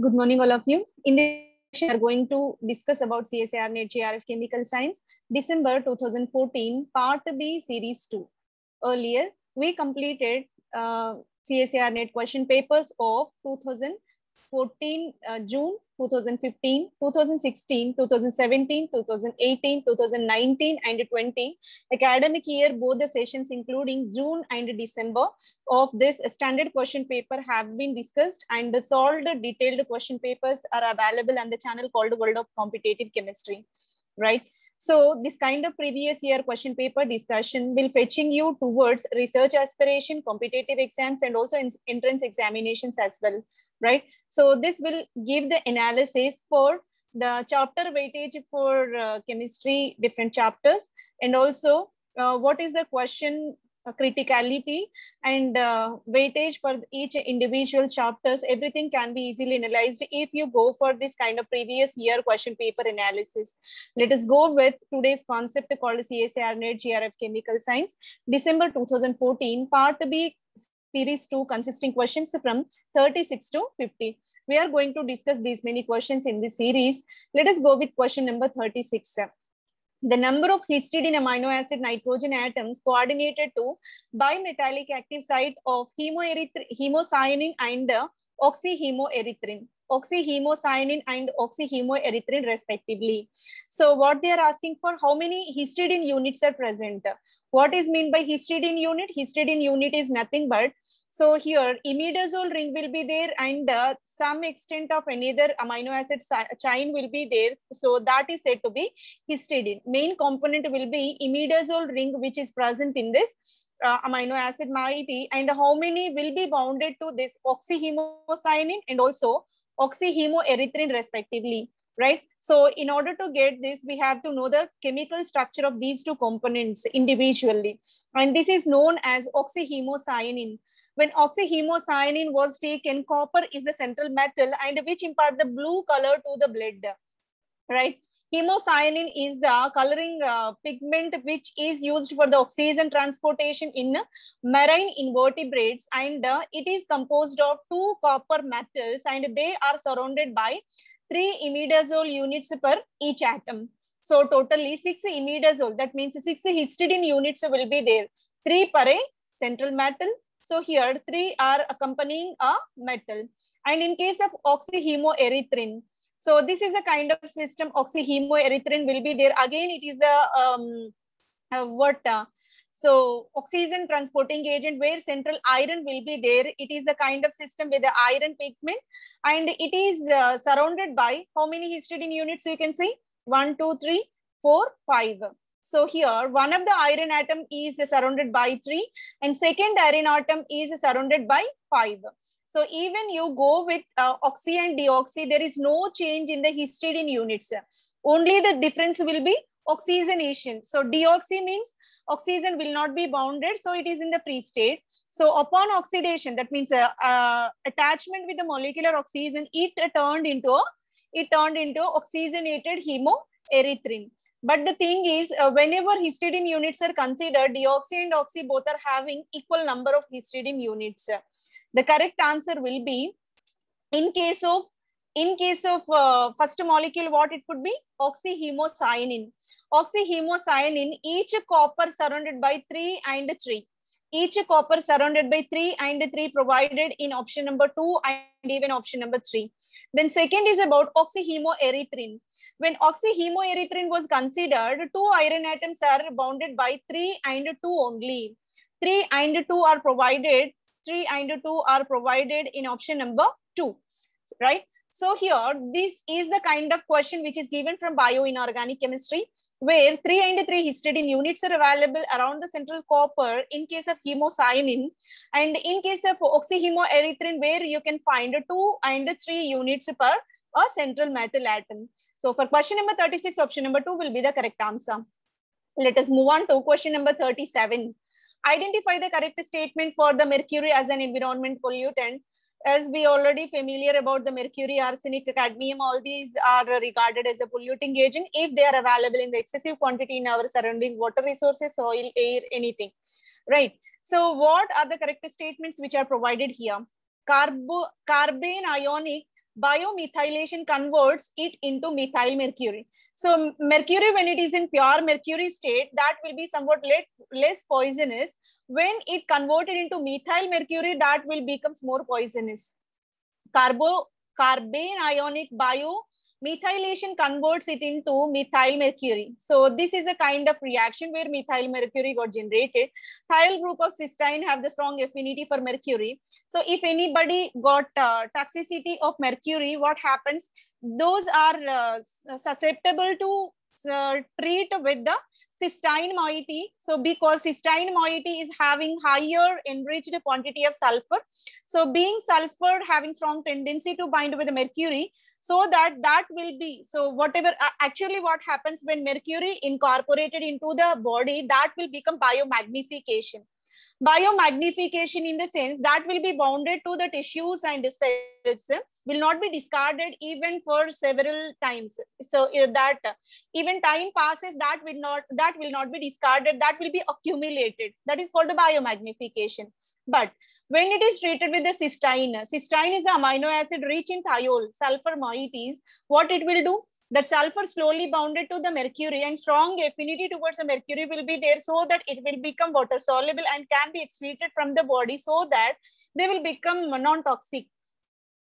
Good morning, all of you. In this session, we are going to discuss about CSIR NET GRF Chemical Science, December 2014, Part B, Series 2. Earlier, we completed CSIR NET question papers of 2014, June, 2015, 2016, 2017, 2018, 2019, and 20 academic year. Both the sessions, including June and December, of this standard question paper have been discussed, and the solved detailed question papers are available on the channel called World of Competitive Chemistry, right? So this kind of previous year question paper discussion will fetching you towards research aspiration, competitive exams, and also entrance examinations as well, right? So this will give the analysis for the chapter weightage for chemistry, different chapters, and also what is the question criticality and weightage for each individual chapters. Everything can be easily analyzed if you go for this kind of previous year question paper analysis. Let us go with today's concept called CSIR NET GRF Chemical Science, December 2014, Part B, Series 2, consisting questions from 36 to 50. We are going to discuss these many questions in this series. Let us go with question number 36. The number of histidine amino acid nitrogen atoms coordinated to bimetallic active site of hemocyanin and oxyhemoerythrin. Oxyhemocyanin and oxyhemoerythrin respectively. So what they are asking for, how many histidine units are present? What is meant by histidine unit? Histidine unit is nothing but, so here imidazole ring will be there, and some extent of another amino acid chain will be there. So that is said to be histidine. Main component will be imidazole ring, which is present in this amino acid moiety, and how many will be bounded to this oxyhemocyanin and also oxyhemoerythrin respectively, right? So in order to get this, we have to know the chemical structure of these two components individually, and this is known as oxyhemocyanin. When oxyhemocyanin was taken, copper is the central metal and which impart the blue color to the blood, right? Hemocyanin is the coloring pigment which is used for the oxygen transportation in marine invertebrates, and it is composed of 2 copper metals, and they are surrounded by 3 imidazole units per each atom. So totally 6 imidazole, that means 6 histidine units will be there, 3 per a central metal. So here 3 are accompanying a metal. And in case of oxyhemoerythrin, so this is a kind of system. Oxyhemoerythrin will be there. Again, it is the so oxygen transporting agent where central iron will be there. It is the kind of system with the iron pigment, and it is surrounded by how many histidine units? You can see 1, 2, 3, 4, 5. So here one of the iron atom is surrounded by 3, and second iron atom is surrounded by 5. So even you go with oxy and deoxy, there is no change in the histidine units. Only the difference will be oxygenation. So deoxy means oxygen will not be bounded, so it is in the free state. So upon oxidation, that means attachment with the molecular oxygen, it turned into oxygenated hemoerythrin. But the thing is, whenever histidine units are considered, deoxy and oxy both are having equal number of histidine units. The correct answer will be, in case of first molecule, what it could be? Oxyhemocyanin. Oxyhemocyanin, each copper surrounded by 3 and 3. Each copper surrounded by 3 and 3 provided in option number 2 and even option number 3. Then second is about oxyhemoerythrin. When oxyhemoerythrin was considered, 2 iron atoms are bounded by 3 and 2 only. 3 and 2 are provided. 3 and 2 are provided in option number 2, right? So here, this is the kind of question which is given from bioinorganic chemistry, where 3 and 3 histidine units are available around the central copper in case of hemocyanin, and in case of oxyhemoerythrin, where you can find 2 and 3 units per a central metal atom. So for question number 36, option number 2 will be the correct answer. Let us move on to question number 37. Identify the correct statement for the mercury as an environment pollutant. As we already familiar about the mercury, arsenic, cadmium, all these are regarded as a polluting agent if they are available in the excessive quantity in our surrounding water resources, soil, air, anything, right? So what are the correct statements which are provided here? Carbene ionic biomethylation converts it into methyl mercury. So mercury, when it is in pure mercury state, that will be somewhat less poisonous. When it converted into methyl mercury, that will becomes more poisonous. Carbene ionic biomethylation converts it into methyl mercury. So this is a kind of reaction where methyl mercury got generated. Thiol group of cysteine have the strong affinity for mercury. So if anybody got toxicity of mercury, what happens? Those are susceptible to treat with the cysteine moiety. So because cysteine moiety is having higher enriched quantity of sulfur, so being sulfur having strong tendency to bind with the mercury, so that will be, so whatever actually what happens when mercury incorporated into the body, that will become biomagnification. Biomagnification in the sense that will be bounded to the tissues and cells, will not be discarded even for several times. So that even time passes, that will not be discarded, that will be accumulated. That is called a biomagnification. But when it is treated with the cysteine is the amino acid rich in thiol, sulfur moieties, what it will do? The sulfur slowly bounded to the mercury and strong affinity towards the mercury will be there, so that it will become water soluble and can be excreted from the body, so that they will become non-toxic.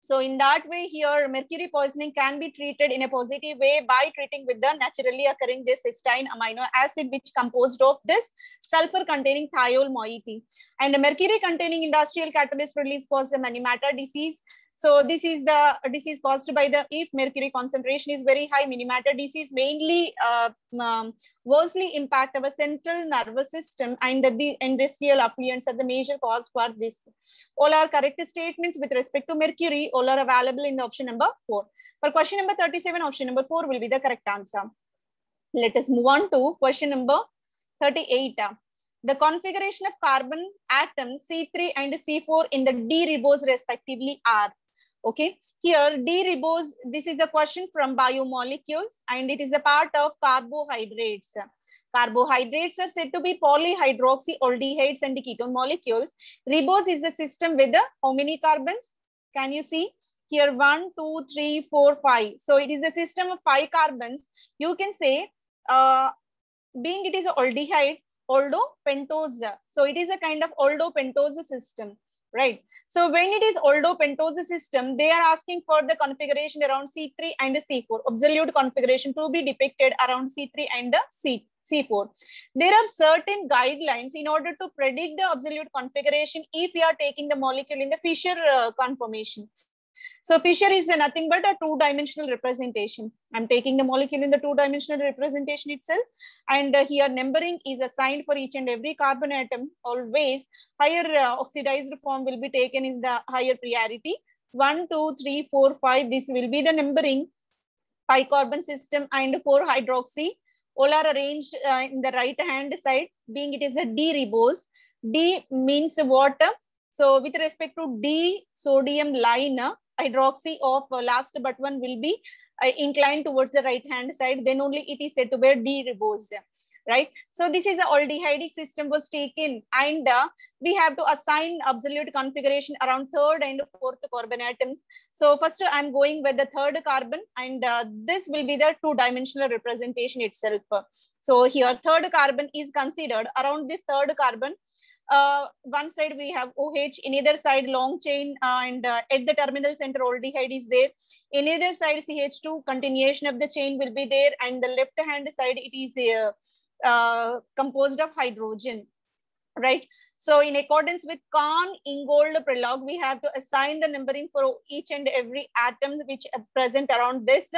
So in that way, here mercury poisoning can be treated in a positive way by treating with the naturally occurring this cysteine amino acid, which composed of this sulfur containing thiol moiety. And the mercury containing industrial catalyst release causes a many matter disease. So this is the disease caused by the, if mercury concentration is very high, many matter disease mainly worstly impact our central nervous system, and the industrial effluents are the major cause for this. All are correct statements with respect to mercury. All are available in the option number 4. For question number 37, option number 4 will be the correct answer. Let us move on to question number 38. The configuration of carbon atoms C3 and C4 in the D-ribose respectively are. Okay, here D-ribose, this is the question from biomolecules, and it is the part of carbohydrates. Carbohydrates are said to be polyhydroxyaldehydes and ketone molecules. Ribose is the system with the how many carbons? Can you see? Here 1, 2, 3, 4, 5. So it is the system of 5 carbons. You can say, being it is an aldehyde, aldopentose. So it is a kind of aldopentose system, right? So when it is aldopentose system, they are asking for the configuration around C3 and C4, absolute configuration to be depicted around C3 and C4. There are certain guidelines in order to predict the absolute configuration if we are taking the molecule in the Fischer conformation. So Fischer is nothing but a two-dimensional representation. I'm taking the molecule in the two-dimensional representation itself, and here numbering is assigned for each and every carbon atom. Always higher oxidized form will be taken in the higher priority. 1, 2, 3, 4, 5. This will be the numbering. 5 carbon system and 4 hydroxy. All are arranged in the right hand side, being it is a D-ribose. D means water. So with respect to D, sodium line, hydroxy of last but one will be inclined towards the right hand side, then only it is said to be a D-ribose, right? So this is a aldehydic system was taken, and we have to assign absolute configuration around 3rd and 4th carbon atoms. So first I'm going with the 3rd carbon, and this will be the two-dimensional representation itself. So here 3rd carbon is considered. Around this 3rd carbon, one side we have OH, in either side long chain, and at the terminal center aldehyde is there. In either side CH2, continuation of the chain will be there, and the left hand side it is composed of hydrogen, right? So in accordance with Kahn-Ingold prologue, we have to assign the numbering for each and every atom which are present around this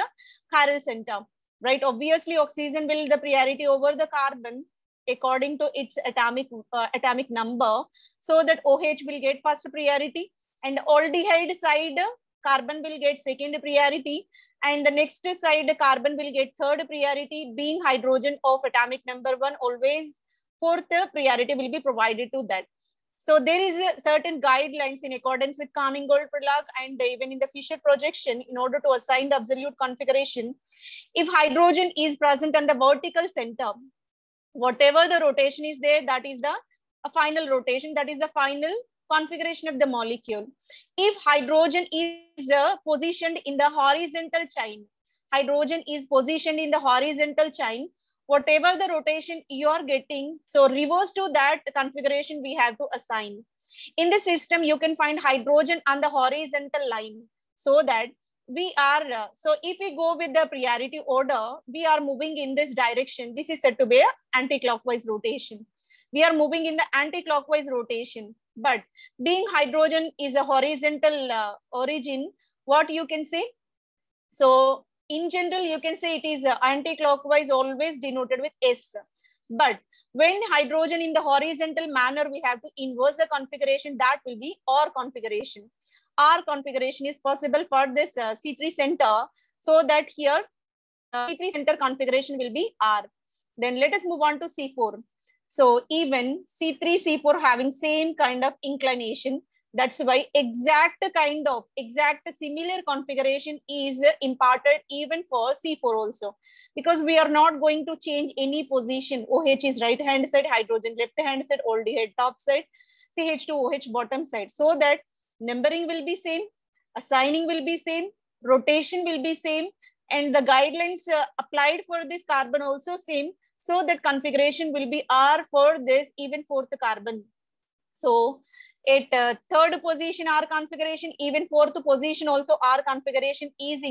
chiral center, right? Obviously oxygen will the priority over the carbon according to its atomic number, so that OH will get first priority, and aldehyde side carbon will get second priority, and the next side carbon will get 3rd priority, being hydrogen of atomic number 1, always 4th priority will be provided to that. So there is a certain guidelines in accordance with Kahn-Ingold prologue and even in the Fischer projection in order to assign the absolute configuration. If hydrogen is present on the vertical center, whatever the rotation is there, that is the final rotation, that is the final configuration of the molecule. If hydrogen is positioned in the horizontal chain, hydrogen is positioned in the horizontal chain, whatever the rotation you are getting, so reverse to that configuration we have to assign. In the system, you can find hydrogen on the horizontal line, so that we are, so if we go with the priority order, we are moving in this direction. This is said to be an anti-clockwise rotation. We are moving in the anti-clockwise rotation, but being hydrogen is a horizontal origin, what you can say? So in general, you can say it is anti-clockwise, always denoted with S. But when hydrogen in the horizontal manner, we have to inverse the configuration, that will be OR configuration. R configuration is possible for this C3 center, so that here C3 center configuration will be R. Then let us move on to C4. So even C3, C4 having same kind of inclination. That's why exact similar configuration is imparted even for C4 also, because we are not going to change any position. OH is right hand side, hydrogen left hand side, aldehyde top side, CH2OH bottom side, so that numbering will be same, assigning will be same, rotation will be same, and the guidelines applied for this carbon also same, so that configuration will be R for this even fourth carbon. So at third position R configuration, even fourth position also R configuration is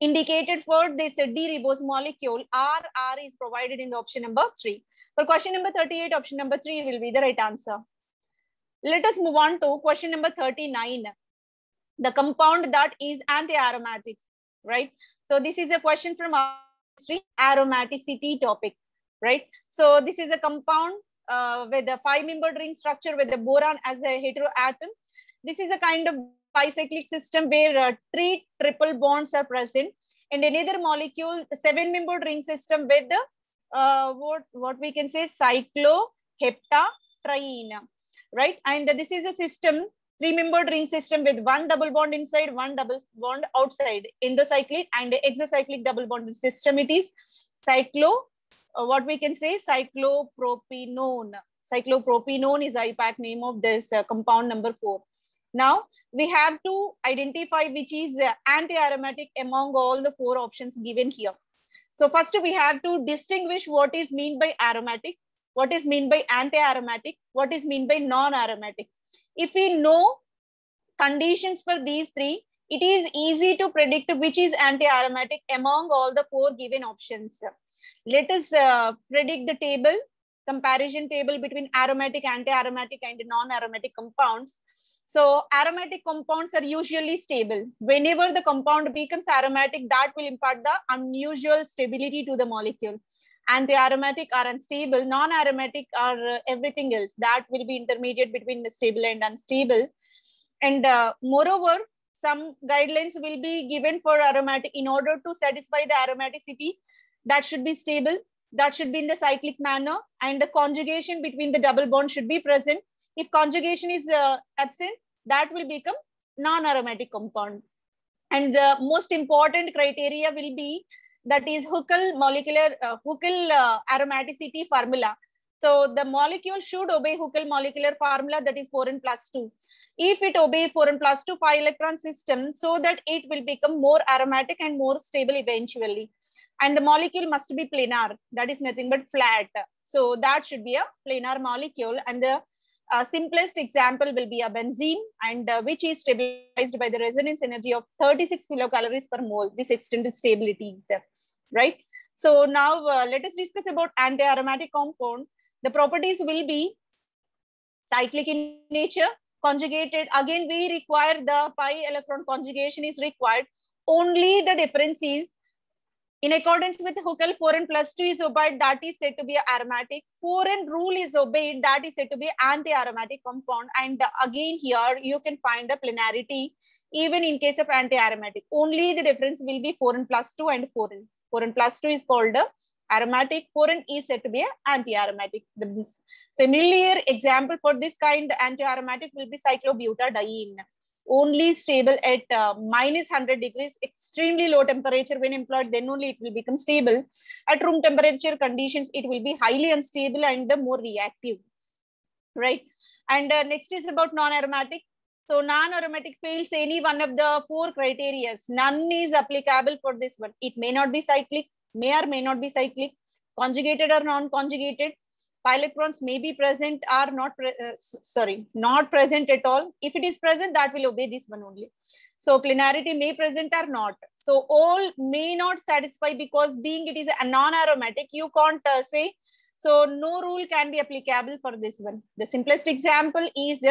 indicated for this D-ribose molecule. R is provided in the option number 3. For question number 38, option number 3 will be the right answer. Let us move on to question number 39. The compound that is anti-aromatic, right? So this is a question from our history, aromaticity topic, right? So this is a compound with a 5-membered ring structure with the boron as a heteroatom. This is a kind of bicyclic system where 3 triple bonds are present, and another molecule, 7-membered ring system with the what we can say cycloheptatriene, right? And this is a system, 3-membered ring system with 1 double bond inside, 1 double bond outside, endocyclic and exocyclic double bond system. It is what we can say cyclopropenone. Cyclopropenone is IUPAC name of this compound number 4. Now we have to identify which is anti-aromatic among all the 4 options given here. So first we have to distinguish what is meant by aromatic, what is meant by anti-aromatic, what is meant by non-aromatic. If we know conditions for these 3, it is easy to predict which is anti-aromatic among all the 4 given options. Let us predict the table, comparison table between aromatic, anti-aromatic and non-aromatic compounds. So aromatic compounds are usually stable. Whenever the compound becomes aromatic, that will impart the unusual stability to the molecule. Anti-aromatic are unstable, non-aromatic are everything else. That will be intermediate between the stable and unstable. And moreover, some guidelines will be given for aromatic in order to satisfy the aromaticity. That should be stable, that should be in the cyclic manner, and the conjugation between the double bond should be present. If conjugation is absent, that will become non-aromatic compound. And the most important criteria will be, that is Huckel aromaticity formula. So the molecule should obey Huckel molecular formula, that is 4n+2. If it obeys 4n+2 5-electron system, so that it will become more aromatic and more stable eventually. And the molecule must be planar, that is nothing but flat. So that should be a planar molecule. And the simplest example will be a benzene, and which is stabilized by the resonance energy of 36 kilocalories per mole. This extended stability is there, right? So now let us discuss about anti-aromatic compound. The properties will be cyclic in nature, conjugated. Again, we require the pi electron conjugation is required. Only the difference is, in accordance with Huckel, 4n+2 is obeyed, that is said to be aromatic. 4n rule is obeyed, that is said to be anti-aromatic compound. And again here you can find a planarity even in case of anti-aromatic. Only the difference will be 4n+2 and 4n. 4n+2 is called aromatic, 4n is said to be anti-aromatic. The familiar example for this kind anti-aromatic will be cyclobutadiene. Only stable at -100 degrees, extremely low temperature when employed, then only it will become stable. At room temperature conditions, it will be highly unstable and more reactive, right? And next is about non-aromatic. So non-aromatic fails any one of the 4 criteria. None is applicable for this one. It may not be cyclic, may or may not be cyclic, conjugated or non-conjugated. Pi electrons may be present or not present at all. If it is present, that will obey this one only. So plenarity may present or not. So all may not satisfy, because being it is a non-aromatic, you can't say. So no rule can be applicable for this one. The simplest example is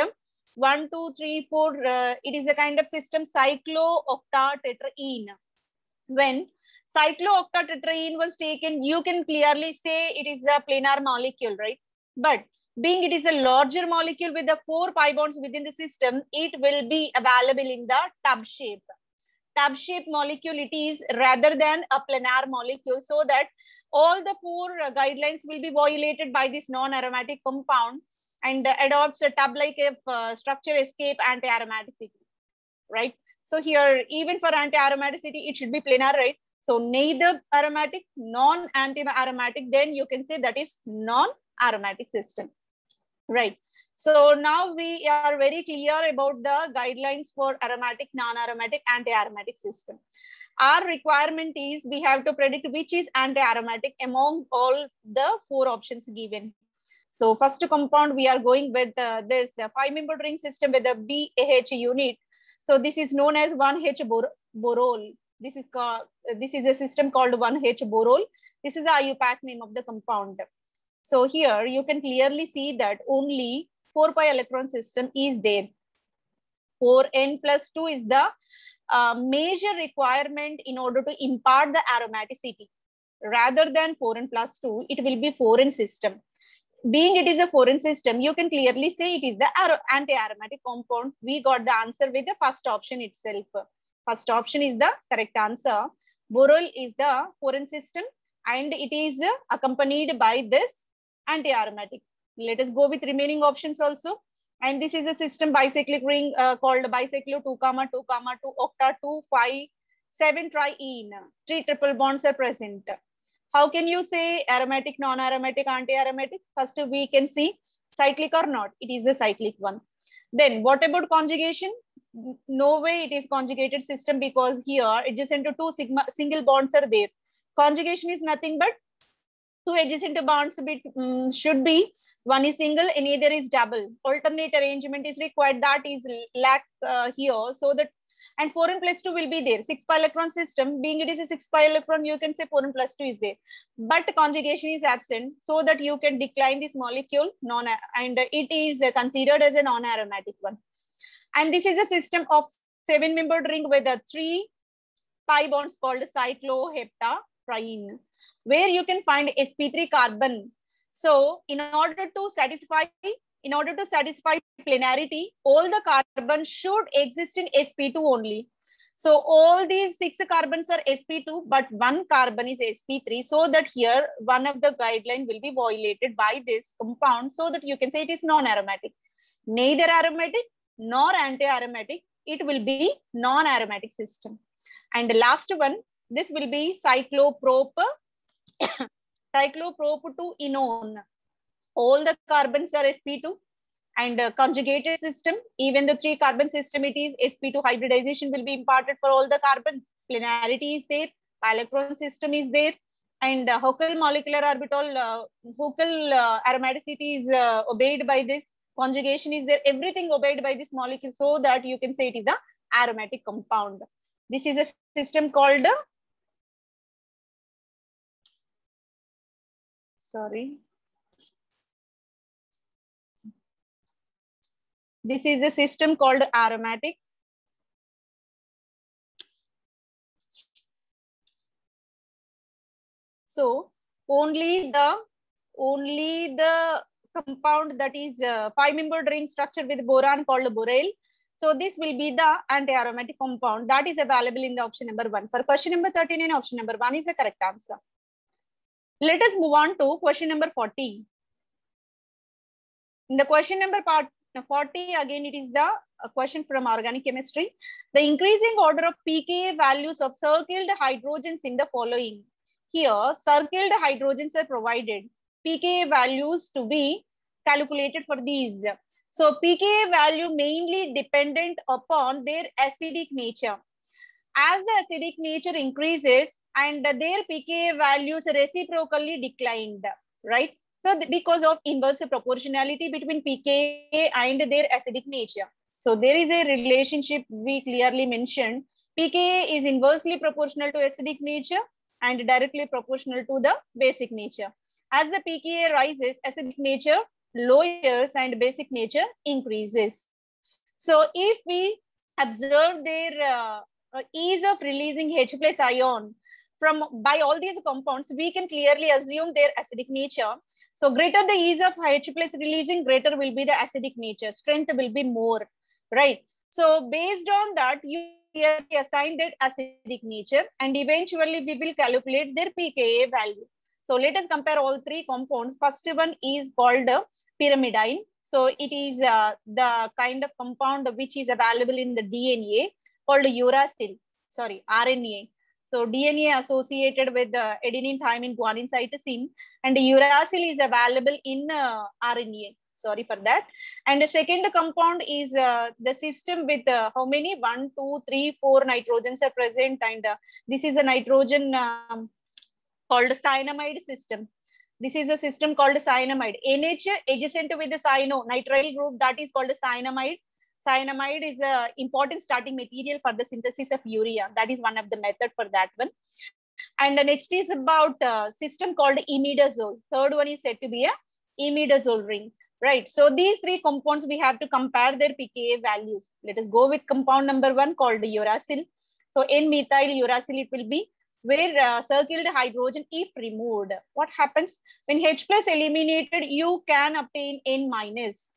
1, 2, 3, 4. It is a kind of system cyclooctatetraene. When cyclooctatetraene was taken, you can clearly say it is a planar molecule, right? But being it is a larger molecule with the 4 pi bonds within the system, it will be available in the tub shape. Tub shape molecule it is, rather than a planar molecule, so that all the 4 guidelines will be violated by this non-aromatic compound, and adopts a tub-like structure, escape anti-aromaticity, right? So here, even for anti-aromaticity, it should be planar, right? So neither aromatic, non-anti-aromatic, then you can say that is non-aromatic system, right? So now we are very clear about the guidelines for aromatic, non-aromatic, anti-aromatic system. Our requirement is we have to predict which is anti-aromatic among all the 4 options given. So first compound, we are going with this 5-membered ring system with a BAH unit. So this is known as 1H borol. This is a system called 1H borol. This is the IUPAC name of the compound. So here you can clearly see that only 4 pi electron system is there. 4n plus 2 is the major requirement in order to impart the aromaticity. Rather than 4n plus 2, it will be 4n system. Being it is a 4n system, you can clearly say it is the anti-aromatic compound. We got the answer with the first option itself. First option is the correct answer. Borol is the 4n system, and it is accompanied by this anti-aromatic. Let us go with remaining options also. And this is a system bicyclic ring called bicyclo 2, 2, 2, octa 2, 5, 7 triene. 3 triple bonds are present. How can you say aromatic, non-aromatic, anti-aromatic? First, we can see cyclic or not. It is the cyclic one. Then what about conjugation? No way it is conjugated system, because here adjacent to 2 single bonds are there. Conjugation is nothing but 2 adjacent bonds should be, one is single and either is double. Alternate arrangement is required, that is lack here. So that, and 4n plus 2 will be there. 6 pi electron system, being it is a 6 pi electron, you can say 4n plus 2 is there. But conjugation is absent, so that you can decline this molecule and it is considered as a non-aromatic one. And this is a system of 7-membered ring with 3 pi bonds called cycloheptatriene, where you can find sp3 carbon. So in order to satisfy plenarity, all the carbons should exist in sp2 only. So all these 6 carbons are sp2, but 1 carbon is sp3, so that here one of the guideline will be violated by this compound, so that you can say it is non-aromatic. Neither aromatic nor anti-aromatic, it will be non-aromatic system. And the last one, this will be cycloprop to enone. All the carbons are sp2, and conjugated system, even the 3 carbon system, it is sp2 hybridization will be imparted for all the carbons. Plenarity is there, electron system is there, and Huckel molecular orbital, Huckel aromaticity is obeyed by this. Conjugation is there, everything obeyed by this molecule, so that you can say it is the aromatic compound. This is a system called this is a system called aromatic. So only the compound that is 5-membered ring structure with boron called borale. So this will be the anti-aromatic compound that is available in the option number 1. For question number 39, option number 1 is the correct answer. Let us move on to question number 40. In the question number 40, again, it is the question from organic chemistry. The increasing order of pKa values of circled hydrogens in the following. Here, circled hydrogens are provided. pKa values to be calculated for these. So pKa value mainly dependent upon their acidic nature. As the acidic nature increases and their pKa values reciprocally declined, right? So because of inverse proportionality between pKa and their acidic nature. So there is a relationship we clearly mentioned. pKa is inversely proportional to acidic nature and directly proportional to the basic nature. As the pKa rises, acidic nature lowers and basic nature increases. So if we observe their ease of releasing H plus ion from by all these compounds, we can clearly assume their acidic nature. So greater the ease of H plus releasing, greater will be the acidic nature. Strength will be more, right? So based on that, you clearly assign that acidic nature, and eventually we will calculate their pKa value. So let us compare all three compounds. First one is called pyrimidine. So it is the kind of compound which is available in the DNA called uracil, sorry, RNA. So DNA associated with the adenine, thymine, guanine, cytosine, and uracil is available in RNA. Sorry for that. And the second compound is the system with how many? 1, 2, 3, 4 nitrogens are present, and this is a nitrogen called cyanamide system. This is a system called cyanamide. NH adjacent with the cyano, nitrile group, that is called cyanamide. Cyanamide is the important starting material for the synthesis of urea. That is one of the method for that one. And the next is about system called imidazole. Third one is said to be a imidazole ring, right? So these three compounds, we have to compare their pKa values. Let us go with compound number 1 called uracil. So N-methyl uracil, it will be where circled hydrogen if removed. What happens when H plus eliminated? You can obtain N minus.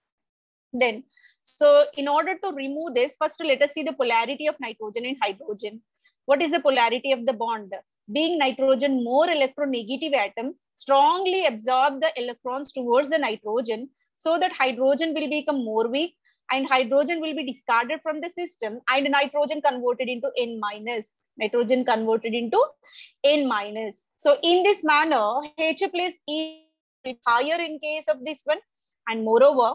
Then, so in order to remove this, first let us see the polarity of nitrogen and hydrogen. What is the polarity of the bond? Being nitrogen more electronegative atom, strongly absorb the electrons towards the nitrogen, so that hydrogen will become more weak and hydrogen will be discarded from the system and nitrogen converted into N minus. Nitrogen converted into N minus. So in this manner, H plus is higher in case of this one, and moreover,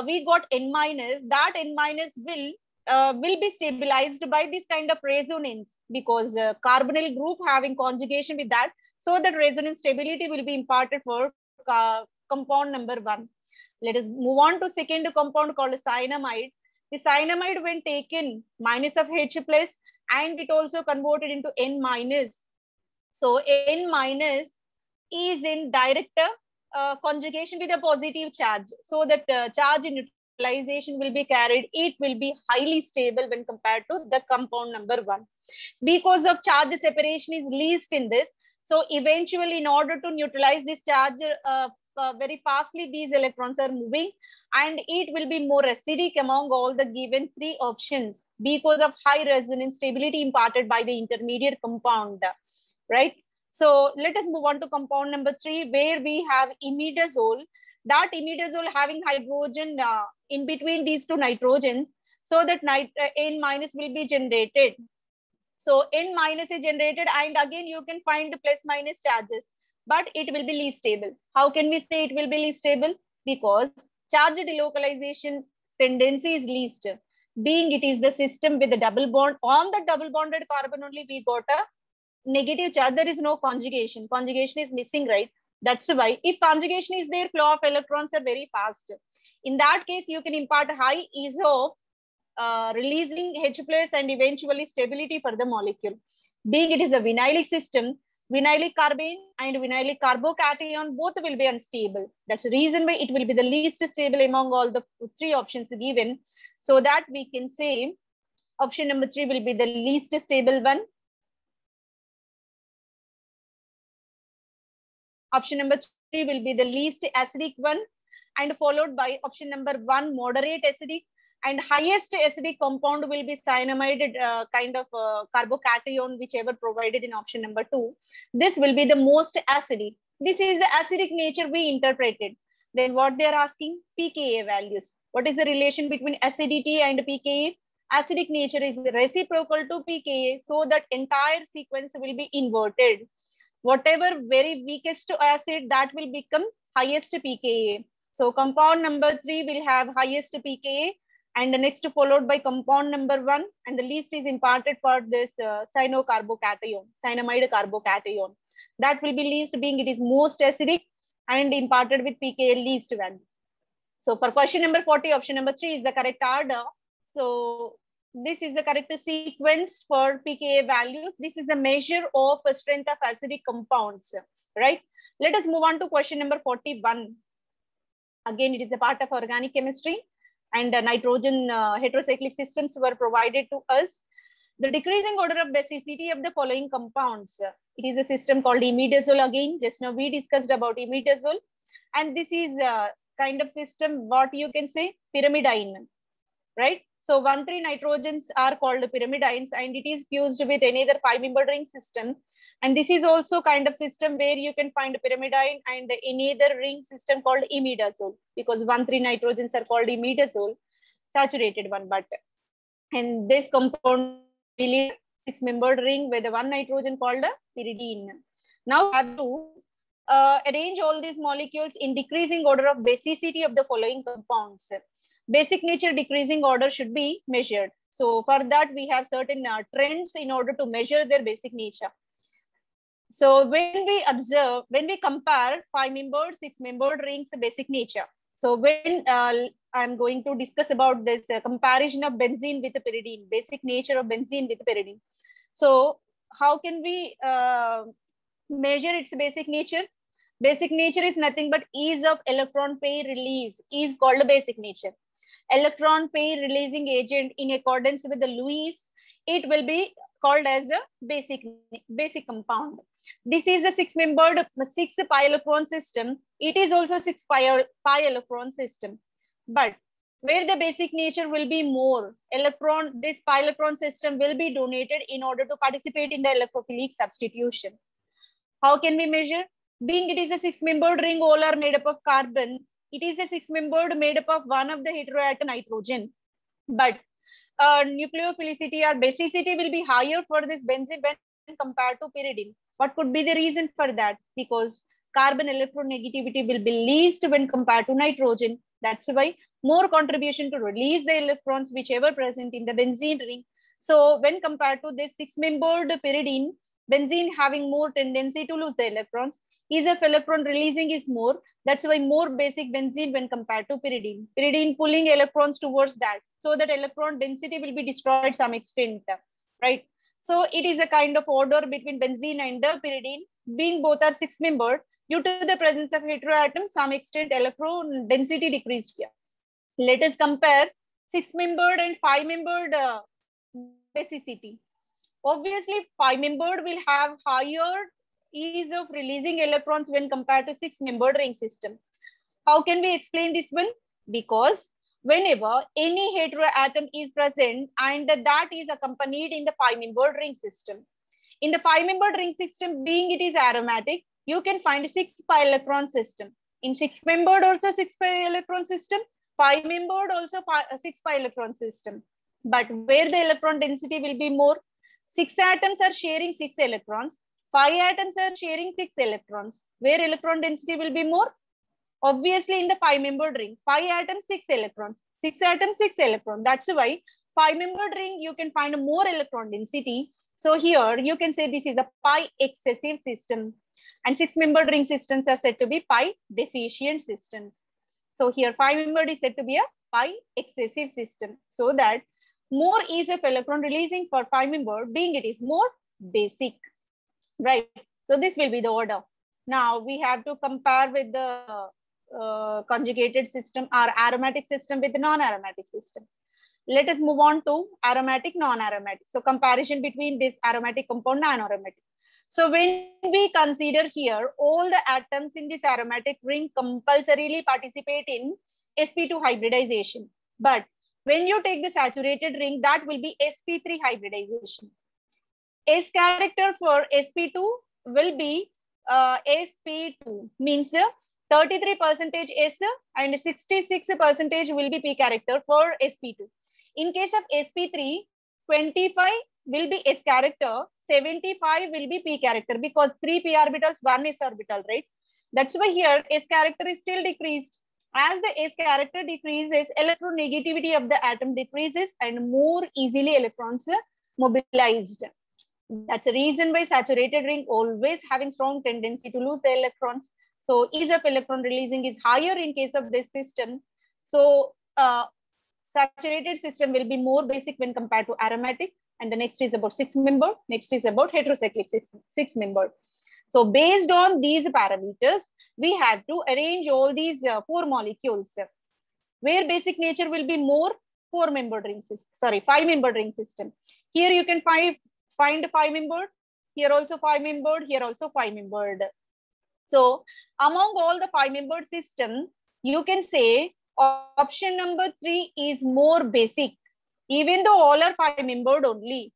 we got N minus. That N minus will be stabilized by this kind of resonance, because carbonyl group having conjugation with that, so that resonance stability will be imparted for compound number 1. Let us move on to second compound called cyanamide. The cyanamide, when taken minus of H plus, and it also converted into N minus. So N minus is in direct conjugation with a positive charge, so that charge in neutralization will be carried. It will be highly stable when compared to the compound number 1. Because of charge separation is least in this, so eventually in order to neutralize this charge very fastly, these electrons are moving, and it will be more acidic among all the given 3 options because of high resonance stability imparted by the intermediate compound, right? So let us move on to compound number 3, where we have imidazole. That imidazole having hydrogen in between these 2 nitrogens, so that N minus will be generated. So N minus is generated, and again you can find the plus minus charges, but it will be least stable. How can we say it will be least stable? Because charge delocalization tendency is least. Being it is the system with the double bond, on the double bonded carbon only we got a negative charge. There is no conjugation. Conjugation is missing, right? That's why if conjugation is there, flow of electrons are very fast. In that case, you can impart high ease of releasing H plus and eventually stability for the molecule. Being it is a vinylic system, vinylic carbene and vinylic carbocation both will be unstable. That's the reason why it will be the least stable among all the 3 options given. So that we can say option number 3 will be the least stable one. Option number 3 will be the least acidic one, and followed by option number 1, moderate acidic, and highest acidic compound will be cyanamide kind of carbocation, whichever provided in option number 2. This will be the most acidic. This is the acidic nature we interpreted. Then what they are asking? pKa values. What is the relation between acidity and pKa? Acidic nature is reciprocal to pKa, so that entire sequence will be inverted. Whatever very weakest acid, that will become highest pKa. So compound number 3 will have highest pKa, and the next followed by compound number 1, and the least is imparted for this cyanocarbocation, cyanamide carbocation. That will be least, being it is most acidic and imparted with pKa least value. So for question number 40, option number 3 is the correct order. So this is the correct sequence for pKa values. This is the measure of strength of acidic compounds, right? Let us move on to question number 41. Again, it is a part of organic chemistry, and nitrogen heterocyclic systems were provided to us. The decreasing order of basicity of the following compounds. It is a system called imidazole again. Just now we discussed about imidazole. And this is a kind of system, what you can say, pyrimidine, right? So 1,3 nitrogens are called pyrimidines, and it is fused with any other 5-membered ring system. And this is also kind of system where you can find pyrimidine and any other ring system called imidazole, because 1,3 nitrogens are called imidazole, saturated one. But and this compound really 6-membered ring with the 1 nitrogen called a pyridine. Now we have to arrange all these molecules in decreasing order of basicity of the following compounds. Basic nature decreasing order should be measured. So for that we have certain trends in order to measure their basic nature. So when we compare 5-membered, 6-membered rings basic nature. So when I'm going to discuss about this comparison of benzene with pyridine, basic nature of benzene with pyridine. So how can we measure its basic nature? Basic nature is nothing but ease of electron pair release is called a basic nature. Electron pair releasing agent in accordance with the Lewis, it will be called as a basic compound. This is the 6-membered 6 pi electron system. It is also 6 pi electron system. But where the basic nature will be more, this pi electron system will be donated in order to participate in the electrophilic substitution. How can we measure? Being it is a 6-membered ring, all are made up of carbons. It is a 6-membered made up of one of the heteroatom nitrogen. But nucleophilicity or basicity will be higher for this benzene when compared to pyridine. What could be the reason for that? Because carbon electronegativity will be least when compared to nitrogen. That's why more contribution to release the electrons whichever present in the benzene ring. So when compared to this 6-membered pyridine, benzene having more tendency to lose the electrons. Ease of electron releasing is more. That's why more basic benzene when compared to pyridine. Pyridine pulling electrons towards that, so that electron density will be destroyed some extent, right? So it is a kind of order between benzene and the pyridine. Being both are 6-membered, due to the presence of heteroatom, some extent electron density decreased here. Let us compare 6-membered and 5-membered basicity. Obviously, 5-membered will have higher ease of releasing electrons when compared to 6-membered ring system. How can we explain this one? Because whenever any heteroatom is present and that is accompanied in the 5-membered ring system. In the 5-membered ring system, being it is aromatic, you can find 6 pi electron system. In 6-membered also 6 pi electron system, 5-membered also 6 pi electron system. But where the electron density will be more, 6 atoms are sharing 6 electrons, 5 atoms are sharing 6 electrons. Where electron density will be more? Obviously in the 5-membered ring, 5 atoms, 6 electrons, 6 atoms, 6 electrons. That's why 5-membered ring, you can find more electron density. So here you can say this is a pi excessive system, and 6-membered ring systems are said to be pi deficient systems. So here 5-membered is said to be a pi excessive system, so that more ease of electron releasing for 5-membered, being it is more basic, right? So this will be the order. Now we have to compare with the conjugated system or aromatic system with the non-aromatic system. Let us move on to aromatic, non-aromatic. So comparison between this aromatic compound and non-aromatic. So when we consider here, all the atoms in this aromatic ring compulsorily participate in sp2 hybridization. But when you take the saturated ring, that will be sp3 hybridization. S character for sp2 will be sp2, means 33% S and 66% will be P character for sp2. In case of sp3, 25 will be S character, 75 will be P character, because 3 p orbitals, 1 s orbital, right? That's why here S character is still decreased. As the S character decreases, electronegativity of the atom decreases and more easily electrons are mobilized. That's the reason why saturated ring always having strong tendency to lose the electrons. So ease of electron releasing is higher in case of this system. So saturated system will be more basic when compared to aromatic. And the next is about 6-member. Next is about heterocyclic 6-member. So based on these parameters, we have to arrange all these 4 molecules where basic nature will be more 4-membered ring system. Sorry, 5-membered ring system. Here you can find 5-membered. Here also 5-membered. Here also 5-membered. So among all the 5-membered system, you can say option number 3 is more basic. Even though all are 5-membered only,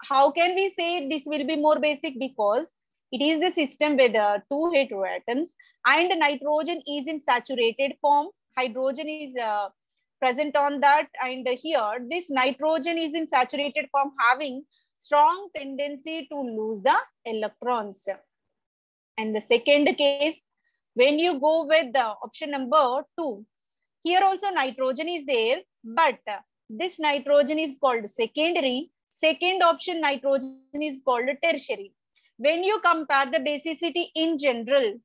how can we say this will be more basic? Because it is the system with 2 heteroatoms and nitrogen is in saturated form. Hydrogen is present on that. And here this nitrogen is in saturated form, having strong tendency to lose the electrons. And the second case, when you go with the option number 2, here also nitrogen is there, but this nitrogen is called secondary. Second option nitrogen is called tertiary. When you compare the basicity in general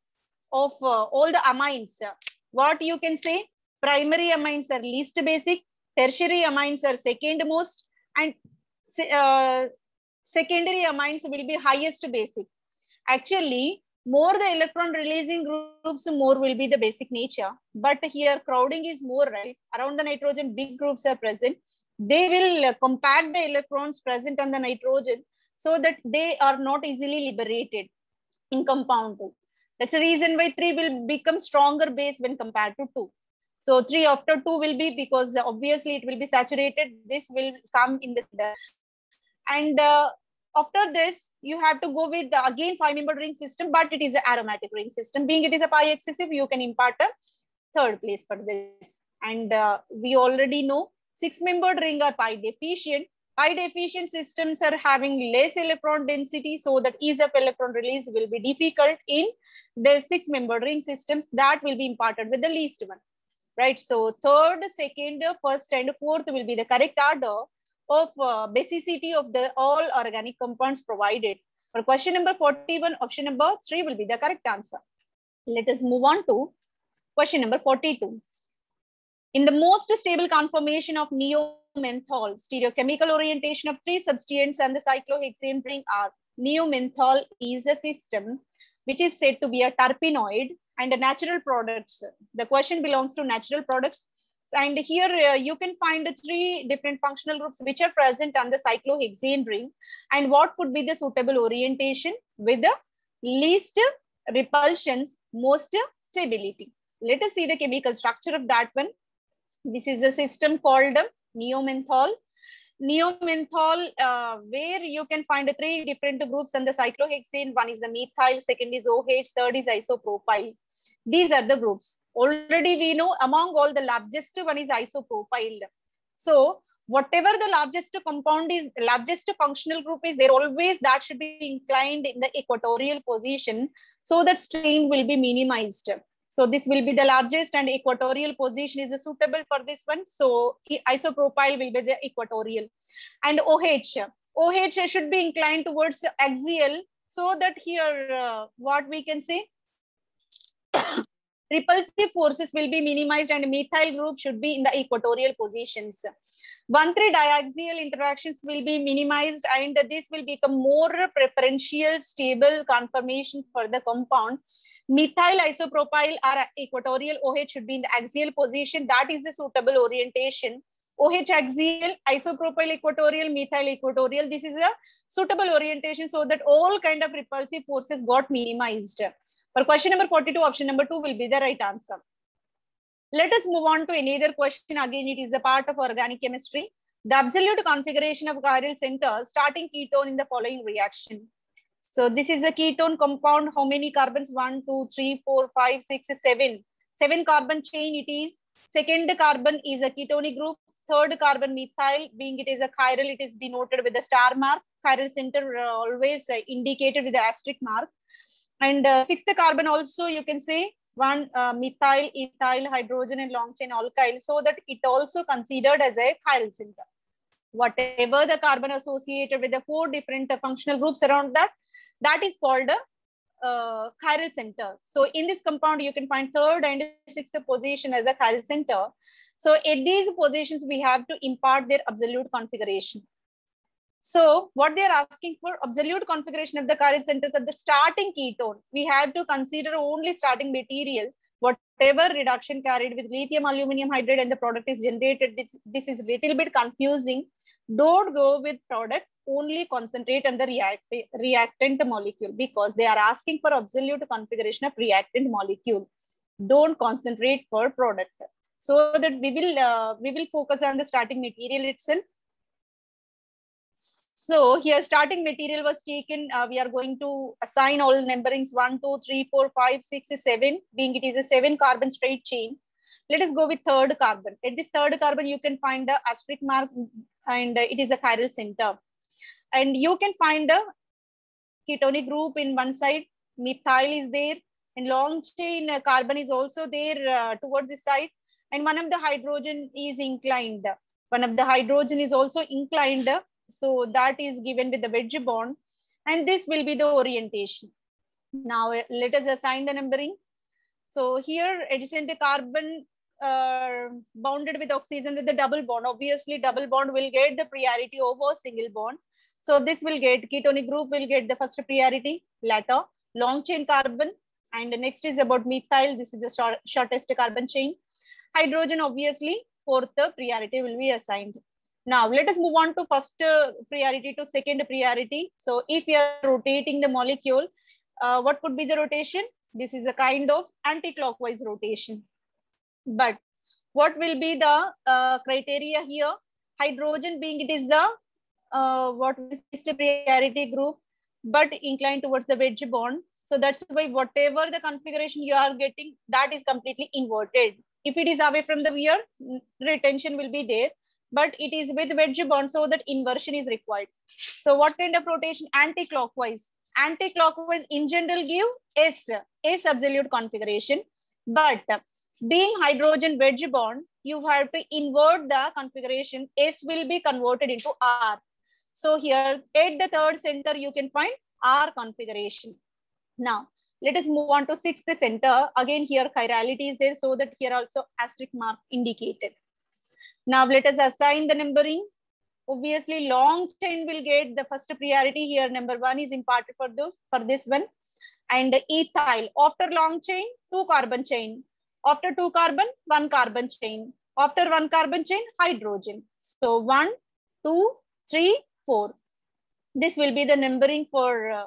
of all the amines, what you can say? Primary amines are least basic, tertiary amines are second most, and secondary amines will be highest basic. Actually, more the electron releasing groups, more will be the basic nature. But here crowding is more, right? Around the nitrogen, big groups are present. They will compact the electrons present on the nitrogen so that they are not easily liberated in compound 2. That's the reason why 3 will become stronger base when compared to 2. So 3 after 2 will be, because obviously it will be saturated. This will come in the, and after this, you have to go with the, again, 5-membered ring system, but it is an aromatic ring system. Being it is a pi excessive, you can impart a 3rd place for this. And we already know 6-membered ring are pi deficient. Pi deficient systems are having less electron density, so that ease of electron release will be difficult in the 6-membered ring systems. That will be imparted with the least one, right? So 3rd, 2nd, 1st, and 4th will be the correct order of basicity of the all organic compounds provided. For question number 41, option number 3 will be the correct answer. Let us move on to question number 42. In the most stable conformation of neomenthol, stereochemical orientation of 3 substituents and the cyclohexane ring are, neomenthol is a system which is said to be a terpenoid and a natural products. The question belongs to natural products. And here you can find 3 different functional groups which are present on the cyclohexane ring. And what could be the suitable orientation with the least repulsions, most stability. Let us see the chemical structure of that one. This is a system called neomenthol. Neomenthol, where you can find 3 different groups on the cyclohexane. One is the methyl, second is OH, third is isopropyl. These are the groups. Already we know among all the largest one is isopropyl. So whatever the largest compound is, largest functional group is there, always that should be inclined in the equatorial position so that strain will be minimized. So this will be the largest and equatorial position is suitable for this one. So isopropyl will be the equatorial. And OH should be inclined towards axial so that here what we can say, repulsive forces will be minimized and methyl group should be in the equatorial positions. 1,3 diaxial interactions will be minimized and this will become more preferential stable conformation for the compound. Methyl isopropyl are equatorial, OH should be in the axial position. That is the suitable orientation. OH axial, isopropyl equatorial, methyl equatorial. This is a suitable orientation so that all kind of repulsive forces got minimized. For question number 42, option number 2 will be the right answer. Let us move on to another question. Again, it is a part of organic chemistry. The absolute configuration of chiral center starting ketone in the following reaction. So this is a ketone compound. How many carbons? 1, 2, 3, 4, 5, 6, 7. 7 carbon chain it is. Second carbon is a ketonic group. Third carbon methyl, being it is a chiral, it is denoted with a star mark. Chiral center always indicated with the asterisk mark. And 6th carbon also you can say one methyl, ethyl, hydrogen, and long chain alkyl, so that it also considered as a chiral center. Whatever the carbon associated with the 4 different functional groups around that, that is called a chiral center. So in this compound, you can find 3rd and 6th position as a chiral center. So at these positions, we have to impart their absolute configuration. So what they are asking for, absolute configuration of the chiral centers at the starting ketone, we have to consider only starting material. Whatever reduction carried with lithium aluminum hydride and the product is generated, this is little bit confusing. Don't go with product, only concentrate on the reactant molecule, because they are asking for absolute configuration of reactant molecule. Don't concentrate for product. So that we will focus on the starting material itself. So here starting material was taken. We are going to assign all numberings 1, 2, 3, 4, 5, 6, 7, being it is a 7 carbon straight chain. Let us go with 3rd carbon. At this 3rd carbon, you can find the asterisk mark, and it is a chiral center. And you can find a ketonic group in one side, methyl is there, and long chain carbon is also there towards this side. And one of the hydrogen is inclined. One of the hydrogen is also inclined. So that is given with the wedge bond. And this will be the orientation. Now let us assign the numbering. So here adjacent carbon bounded with oxygen with the double bond. Obviously double bond will get the priority over single bond. So this will get, ketonic group will get the first priority, later long chain carbon. And the next is about methyl. This is the shortest carbon chain. Hydrogen, obviously 4th priority will be assigned. Now let us move on to first priority to second priority. So if we are rotating the molecule, what could be the rotation? This is a kind of anti-clockwise rotation. But what will be the criteria here? Hydrogen being it is the what is the priority group, but inclined towards the wedge bond. So that's why whatever the configuration you are getting, that is completely inverted. If it is away from the weir, retention will be there, but it is with wedge bond, so that inversion is required. So what kind of rotation? Anti-clockwise. Anti-clockwise in general give S absolute configuration, but being hydrogen wedge bond, you have to invert the configuration. S will be converted into R. So here at the 3rd center, you can find R configuration. Now let us move on to 6th center. Again here chirality is there, so that here also asterisk mark indicated. Now let us assign the numbering. Obviously long chain will get the first priority here. Number 1 is imparted for this one. And ethyl, after long chain, 2 carbon chain. After 2 carbon, 1 carbon chain. After 1 carbon chain, hydrogen. So 1, 2, 3, 4. This will be the numbering for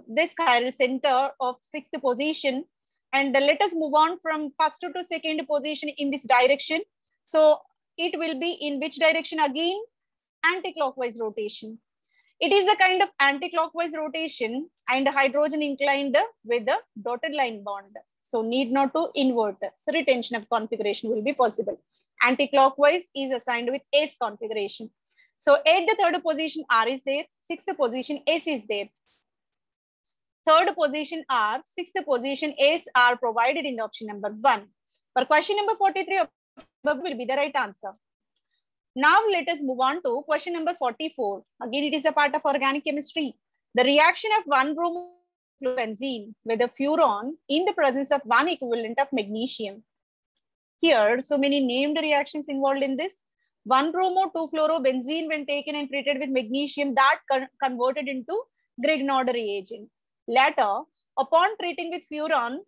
this chiral center of 6th position. And let us move on from first to 2nd position in this direction. So it will be in which direction? Again, anti-clockwise rotation. It is the kind of anti-clockwise rotation, and hydrogen inclined with the dotted line bond. So need not to invert. So retention of configuration will be possible. Anti-clockwise is assigned with S configuration. So at the 3rd position, R is there. 6th position, S is there. 3rd position, R. 6th position, S are provided in the option number 1. For question number 43, will be the right answer. Now let us move on to question number 44. Again, it is a part of organic chemistry. The reaction of 1-bromobenzene with a furan in the presence of 1 equivalent of magnesium. Here, so many named reactions involved in this. 1-bromo-2-fluorobenzene when taken and treated with magnesium, that converted into Grignard reagent. Later, upon treating with furan,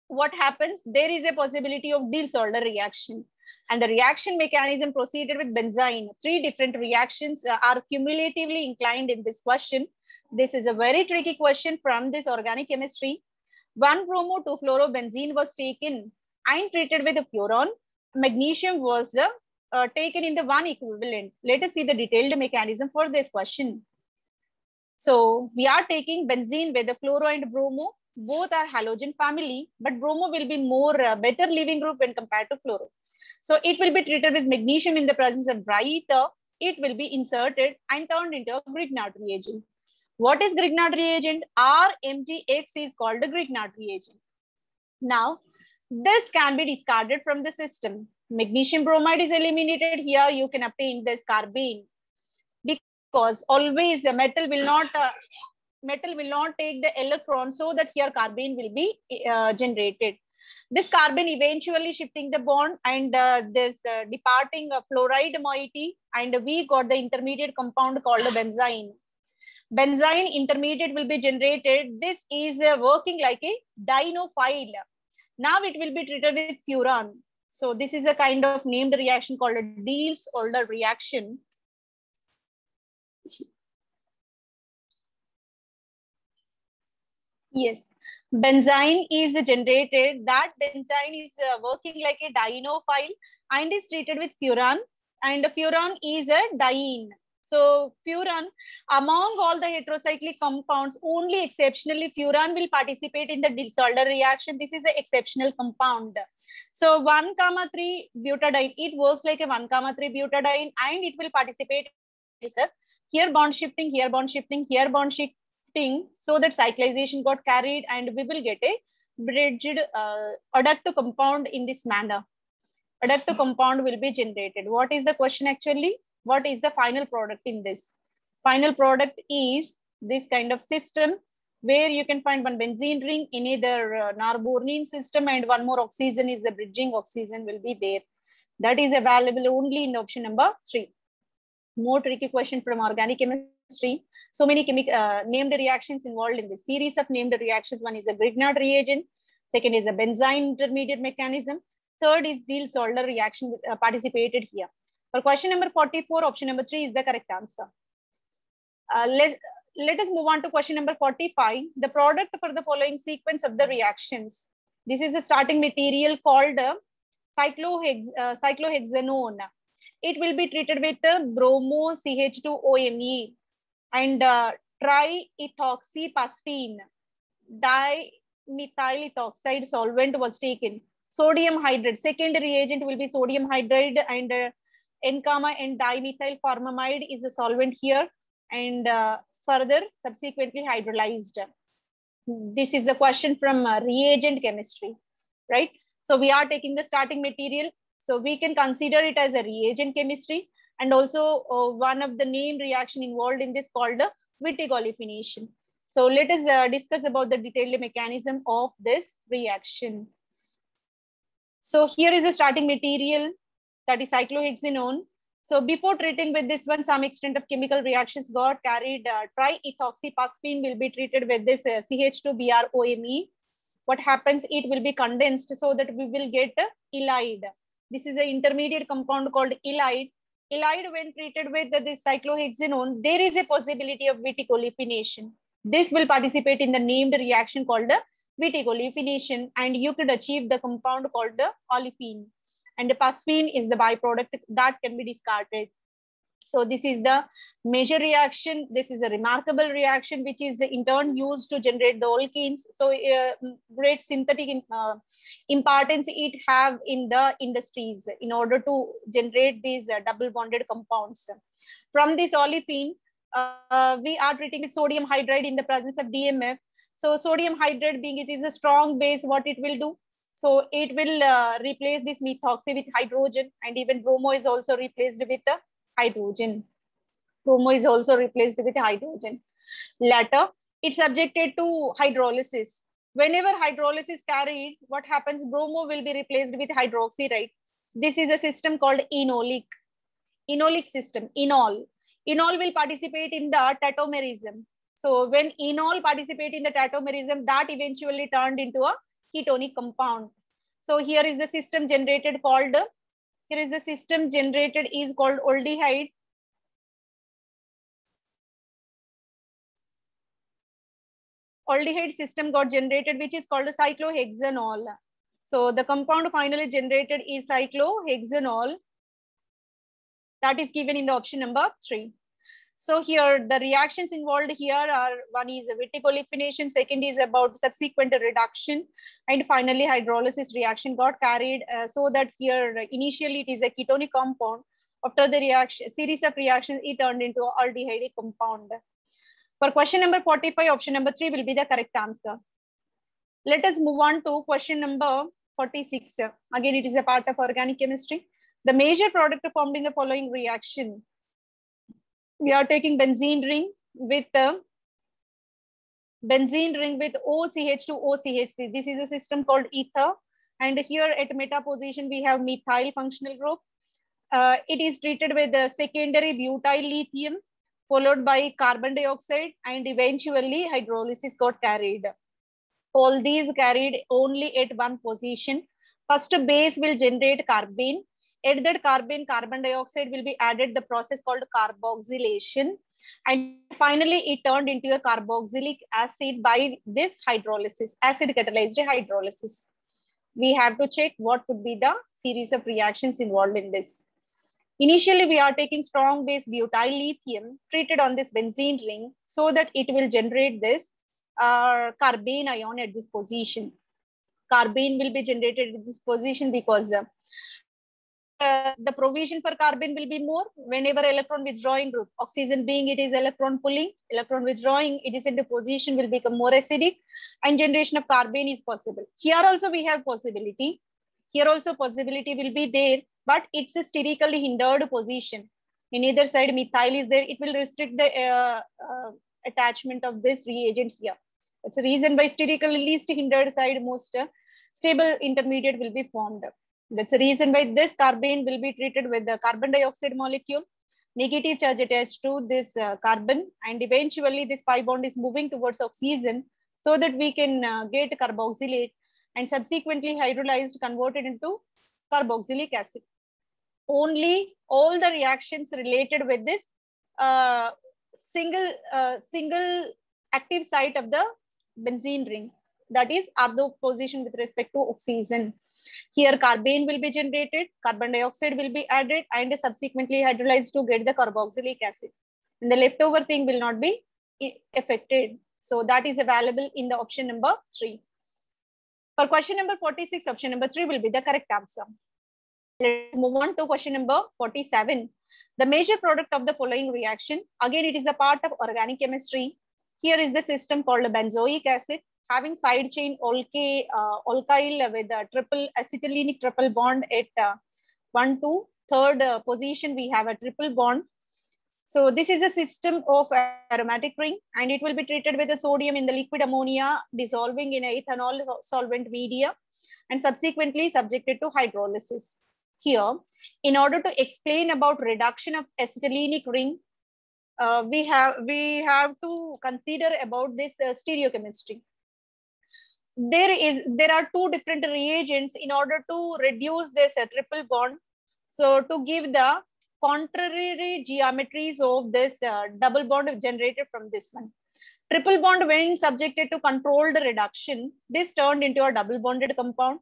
what happens? There is a possibility of Diels-Alder reaction. And the reaction mechanism proceeded with benzene. 3 different reactions are cumulatively inclined in this question. This is a very tricky question from this organic chemistry. 1-bromo-2-fluorobenzene was taken and treated with a furan. Magnesium was taken in the 1 equivalent. Let us see the detailed mechanism for this question. So we are taking benzene with the fluoro and bromo. Both are halogen family, but bromo will be more better leaving group when compared to fluoro. So it will be treated with magnesium in the presence of dry ether. It will be inserted and turned into a Grignard reagent. What is Grignard reagent? RMgX is called the Grignard reagent. Now, this can be discarded from the system. Magnesium bromide is eliminated. Here you can obtain this carbene, because always the metal will not take the electron, so that here carbene will be generated. This carbon eventually shifting the bond, and this departing fluoride moiety, and we got the intermediate compound called benzene. Benzene intermediate will be generated. This is working like a dinophile. Now it will be treated with furan. So this is a kind of named reaction called a Diels-Alder reaction. Yes, benzene is generated. That benzene is working like a dinophile and is treated with furan. And furan is a diene. So furan, among all the heterocyclic compounds, only exceptionally furan will participate in the Diels-Alder reaction. This is an exceptional compound. So 1,3 butadiene, it works like a 1,3 butadiene, and it will participate. Here bond shifting, here bond shifting, here bond shifting, so that cyclization got carried, and we will get a bridged adductive compound in this manner. Adductive compound will be generated. What is the question actually? What is the final product in this? Final product is this kind of system, where you can find one benzene ring in either Narbonne system, and one more oxygen is the bridging oxygen will be there. That is available only in the option number 3. More tricky question from organic chemistry. So many named reactions involved in this series of named reactions. One is a Grignard reagent. Second is a benzene intermediate mechanism. Third is Diels-Alder reaction participated here. For question number 44, option number 3 is the correct answer. Let us move on to question number 45. The product for the following sequence of the reactions. This is the starting material called cyclohexanone. It will be treated with bromo CH2OMe and triethoxyphosphine. Dimethyl ethoxide solvent was taken. Sodium hydride. Second reagent will be sodium hydride, and N-gamma and dimethyl formamide is the solvent here, and further subsequently hydrolyzed. This is the question from reagent chemistry, right? So we are taking the starting material. So we can consider it as a reagent chemistry, and also one of the name reaction involved in this called the Wittig olefination. So let us discuss about the detailed mechanism of this reaction. So here is the starting material, that is cyclohexanone. So before treating with this one, some extent of chemical reactions got carried. Triethoxyphosphine will be treated with this CH2BrOMe. What happens? It will be condensed, so that we will get ylide. This is an intermediate compound called ylide. Ylide, when treated with this cyclohexanone, there is a possibility of Wittig olefination. This will participate in the named reaction called the Wittig olefination, and you could achieve the compound called the olefin. And the phosphine is the byproduct that can be discarded. So this is the major reaction. This is a remarkable reaction, which is in turn used to generate the alkenes. So great synthetic importance it have in the industries in order to generate these double bonded compounds. From this olefin, we are treating with sodium hydride in the presence of DMF. So sodium hydride, being it is a strong base, what it will do? So it will replace this methoxy with hydrogen, and even bromo is also replaced with the hydrogen. Bromo is also replaced with hydrogen. Later, it's subjected to hydrolysis. Whenever hydrolysis carried, what happens? Bromo will be replaced with hydroxy, right? This is a system called enolic system. Enol will participate in the tautomerism. So when enol participate in the tautomerism, that eventually turned into a ketonic compound. So here is the system generated called, is called aldehyde. Aldehyde system got generated, which is called a cyclohexanol. So the compound finally generated is cyclohexanol. That is given in the option number 3. So here the reactions involved here are, one is a Wittig olefination, second is about subsequent reduction, and finally hydrolysis reaction got carried, so that here initially it is a ketonic compound. After the reaction, series of reactions, it turned into an aldehyde compound. For question number 45, option number 3 will be the correct answer. Let us move on to question number 46. Again, it is a part of organic chemistry. The major product formed in the following reaction. We are taking benzene ring with OCH2OCH3. This is a system called ether. And here at meta position, we have methyl functional group. It is treated with the secondary butyl lithium, followed by carbon dioxide, and eventually hydrolysis got carried. All these carried only at one position. First base will generate carbene. At that carbene, carbon dioxide will be added, the process called carboxylation. And finally, it turned into a carboxylic acid by this hydrolysis, acid catalyzed hydrolysis. We have to check what could be the series of reactions involved in this. Initially, we are taking strong base butyl lithium treated on this benzene ring so that it will generate this carbene ion at this position. Carbene will be generated at this position because the provision for carbene will be more whenever electron withdrawing group, oxygen being it is electron pulling, electron withdrawing, it is in the position will become more acidic, and generation of carbene is possible. Here also we have possibility. Here also possibility will be there, but it's a sterically hindered position. In either side methyl is there, it will restrict the attachment of this reagent here. That's the reason by sterically least hindered side most stable intermediate will be formed. That's the reason why this carbene will be treated with the carbon dioxide molecule, negative charge attached to this carbon, and eventually this pi bond is moving towards oxygen so that we can get carboxylate and subsequently hydrolyzed converted into carboxylic acid. Only all the reactions related with this single active site of the benzene ring, that is ortho position with respect to oxygen. Here carbene will be generated, carbon dioxide will be added, and subsequently hydrolyzed to get the carboxylic acid. And the leftover thing will not be affected. So that is available in the option number 3. For question number 46, option number 3 will be the correct answer. Let's move on to question number 47. The major product of the following reaction. Again, it is a part of organic chemistry. Here is the system called benzoic acid, having side chain alkyl with a triple acetylenic triple bond at 1 to 3rd position. We have a triple bond. So this is a system of aromatic ring, and it will be treated with the sodium in the liquid ammonia dissolving in a ethanol solvent media and subsequently subjected to hydrolysis. Here, in order to explain about reduction of acetylenic ring, we have to consider about this stereochemistry. There are 2 different reagents in order to reduce this triple bond. So to give the contrary geometries of this double bond generated from this one. Triple bond when subjected to controlled reduction, this turned into a double bonded compound.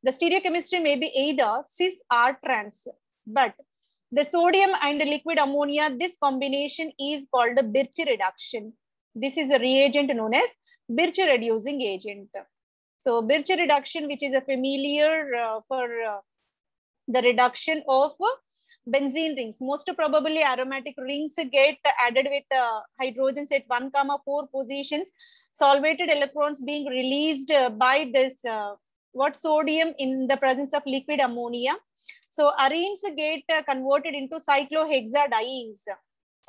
The stereochemistry may be either cis or trans, but the sodium and liquid ammonia, this combination is called a Birch reduction. This is a reagent known as Birch reducing agent. So Birch reduction, which is a familiar for the reduction of benzene rings. Most probably aromatic rings get added with hydrogens at 1,4 positions, solvated electrons being released by this sodium in the presence of liquid ammonia. So arenes get converted into cyclohexadienes.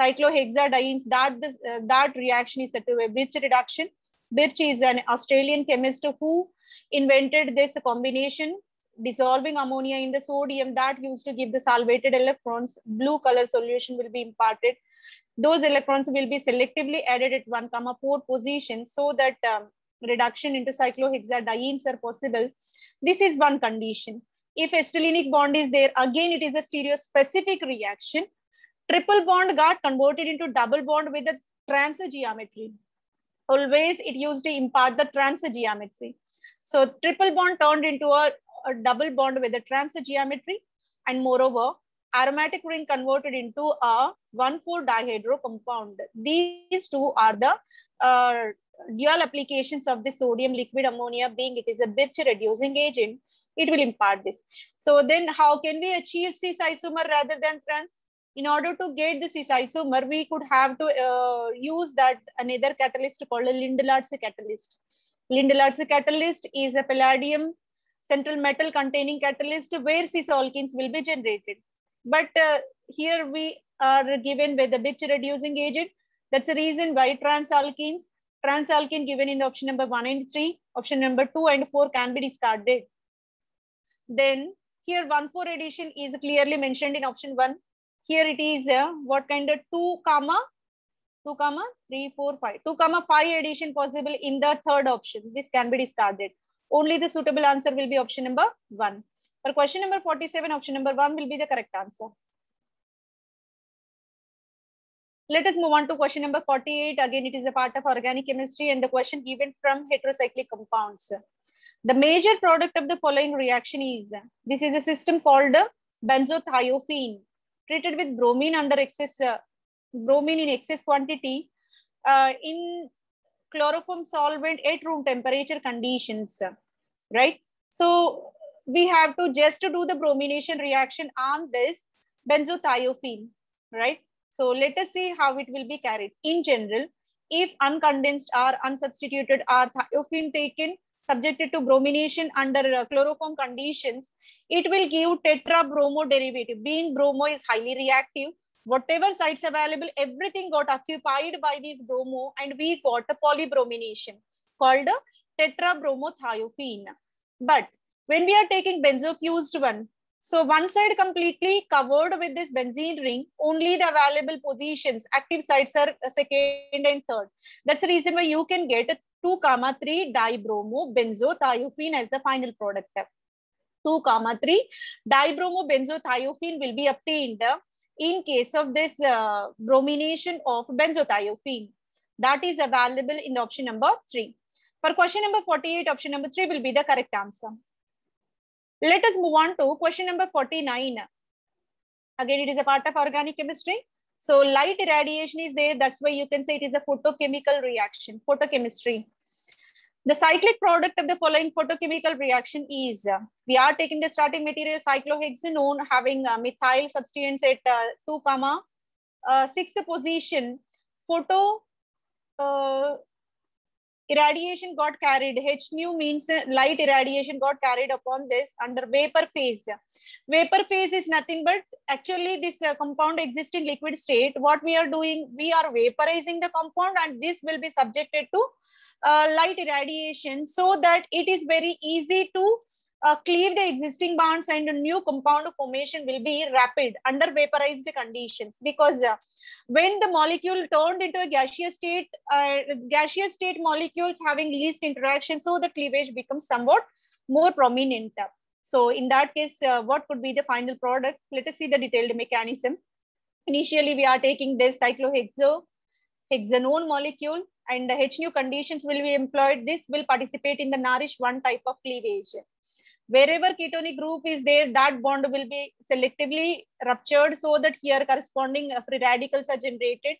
Cyclohexadienes, that reaction is said to be a Birch reduction. Birch is an Australian chemist who invented this combination, dissolving ammonia in the sodium, that used to give the solvated electrons. Blue color solution will be imparted. Those electrons will be selectively added at 1,4 position so that reduction into cyclohexadienes are possible. This is one condition. If acetylenic bond is there, again it is a stereospecific reaction. Triple bond got converted into double bond with the trans geometry. Always it used to impart the trans geometry. So triple bond turned into a double bond with the trans geometry, and moreover, aromatic ring converted into a 1,4 dihedro compound. These two are the dual applications of the sodium liquid ammonia, being it is a Birch reducing agent. It will impart this. So then how can we achieve cis isomer rather than trans? In order to get the cis isomer, we could have to use that another catalyst called a Lindelard's catalyst. Lindelard's catalyst is a palladium central metal containing catalyst where cis alkenes will be generated. But here we are given with the Bitch reducing agent. That's the reason why transalkene given in the option number 1 and 3, option number 2 and 4 can be discarded. Then here 1,4 addition is clearly mentioned in option 1. Here it is what kind of 2, 3, 4, 5. 2, 5 addition possible in the third option. This can be discarded. Only the suitable answer will be option number 1. For question number 47, option number 1 will be the correct answer. Let us move on to question number 48. Again, it is a part of organic chemistry and the question given from heterocyclic compounds. The major product of the following reaction is, this is a system called benzothiophene, treated with bromine under excess, bromine in excess quantity in chloroform solvent at room temperature conditions, right? So we have to just to do the bromination reaction on this benzothiophene, right? So let us see how it will be carried. In general, if uncondensed or unsubstituted or thiophene taken subjected to bromination under chloroform conditions, it will give tetrabromo derivative. Being bromo is highly reactive, whatever sites available, everything got occupied by this bromo and we got a polybromination called tetrabromothiophene. But when we are taking benzofused one, so one side completely covered with this benzene ring, only the available positions, active sites are second and third. That's the reason why you can get 2,3 dibromo benzothiophene as the final product. 2,3 dibromo benzothiophene will be obtained in case of this bromination of benzothiophene. That is available in the option number 3. For question number 48, option number 3 will be the correct answer. Let us move on to question number 49. Again, it is a part of organic chemistry. So light irradiation is there. That's why you can say it is a photochemical reaction, photochemistry. The cyclic product of the following photochemical reaction is, we are taking the starting material cyclohexanone having methyl substituents at 2, 6th position. Photo irradiation got carried. H nu means light irradiation got carried upon this under vapor phase. Vapor phase is nothing but actually this compound exists in liquid state. What we are doing, we are vaporizing the compound and this will be subjected to light irradiation so that it is very easy to cleave the existing bonds and a new compound formation will be rapid under vaporized conditions, because when the molecule turned into a gaseous state molecules having least interaction, so the cleavage becomes somewhat more prominent. So in that case, what could be the final product? Let us see the detailed mechanism. Initially, we are taking this cyclohexanone molecule and the H nu conditions will be employed. This will participate in the Narish 1 type of cleavage. Wherever ketonic group is there, that bond will be selectively ruptured so that here corresponding free radicals are generated.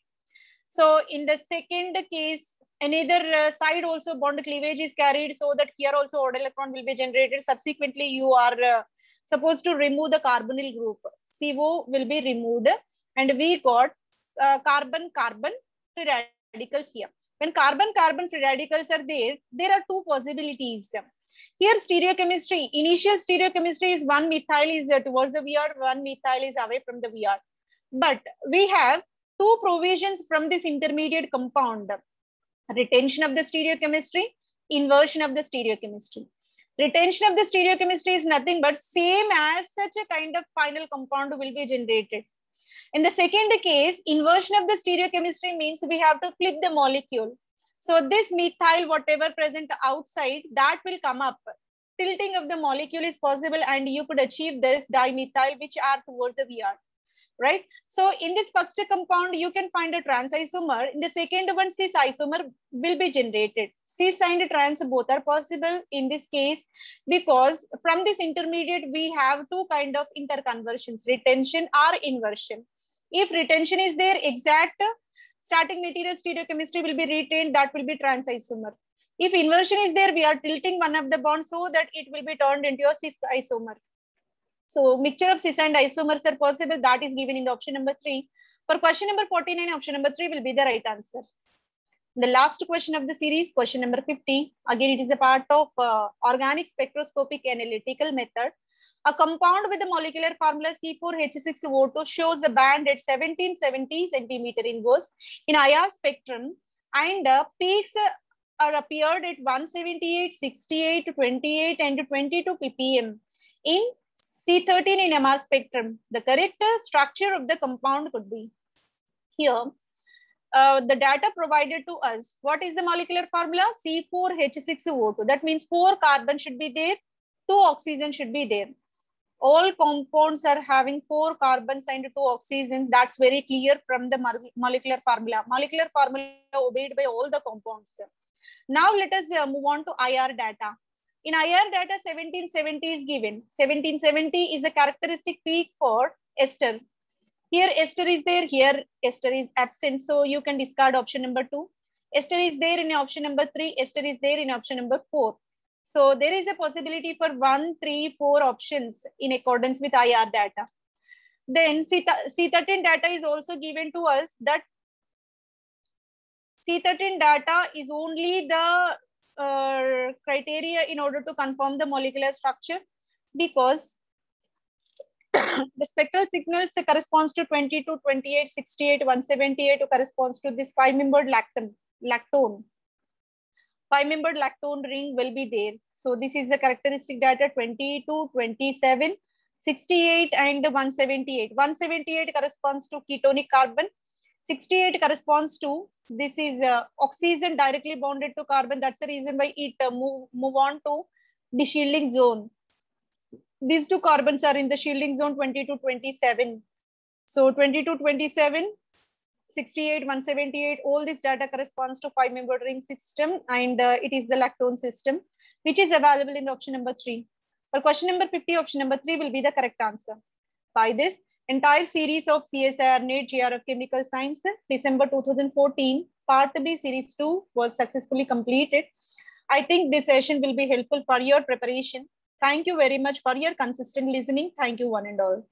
So in the second case, another side also bond cleavage is carried so that here also odd electron will be generated. Subsequently, you are supposed to remove the carbonyl group. CO will be removed and we got carbon-carbon free radicals here. When carbon-carbon free radicals are there, there are two possibilities. Here stereochemistry, initial stereochemistry is one methyl is towards the VR, one methyl is away from the VR. But we have two provisions from this intermediate compound: retention of the stereochemistry, inversion of the stereochemistry. Retention of the stereochemistry is nothing but same as such a kind of final compound will be generated. In the second case, inversion of the stereochemistry means we have to flip the molecule. So this methyl, whatever present outside, that will come up. Tilting of the molecule is possible and you could achieve this dimethyl which are towards the VR, right? So in this first compound, you can find a trans isomer. In the second one, cis isomer will be generated. Cis and trans both are possible in this case because from this intermediate, we have two kind of interconversions, retention or inversion. If retention is there, exact starting material stereochemistry will be retained, that will be trans isomer. If inversion is there, we are tilting one of the bonds so that it will be turned into a cis isomer. So mixture of cis and isomers are possible. That is given in the option number 3. For question number 49, option number 3 will be the right answer. The last question of the series, question number 50. Again, it is a part of organic spectroscopic analytical method. A compound with the molecular formula C4H6O2 shows the band at 1770 centimeter inverse in IR spectrum, and peaks are appeared at 178, 68, 28, and 22 ppm in C13 in MR spectrum. The correct structure of the compound could be here. The data provided to us. What is the molecular formula? C4H6O2. That means 4 carbon should be there, 2 oxygen should be there. All compounds are having 4 carbons and 2 oxygen. That's very clear from the molecular formula. Molecular formula obeyed by all the compounds. Now let us move on to IR data. In IR data, 1770 is given. 1770 is the characteristic peak for ester. Here ester is there, here ester is absent. So you can discard option number 2. Ester is there in option number 3. Ester is there in option number 4. So there is a possibility for 1, 3, 4 options in accordance with IR data. Then C13 data is also given to us. That C13 data is only the criteria in order to confirm the molecular structure, because the spectral signals corresponds to 22, 28, 68, 178 corresponds to this 5-membered lactone. 5-membered lactone ring will be there. So this is the characteristic data 22, 27, 68 and 178. 178 corresponds to ketonic carbon. 68 corresponds to, this is oxygen directly bonded to carbon. That's the reason why it move on to the shielding zone. These 2 carbons are in the shielding zone 22, 27. So 22, 27, 68, 178, all this data corresponds to 5-membered ring system, and it is the lactone system, which is available in the option number 3. For question number 50, option number 3 will be the correct answer. By this, entire series of CSIR NET GRF Chemical Science, December 2014, Part B Series 2 was successfully completed. I think this session will be helpful for your preparation. Thank you very much for your consistent listening. Thank you, one and all.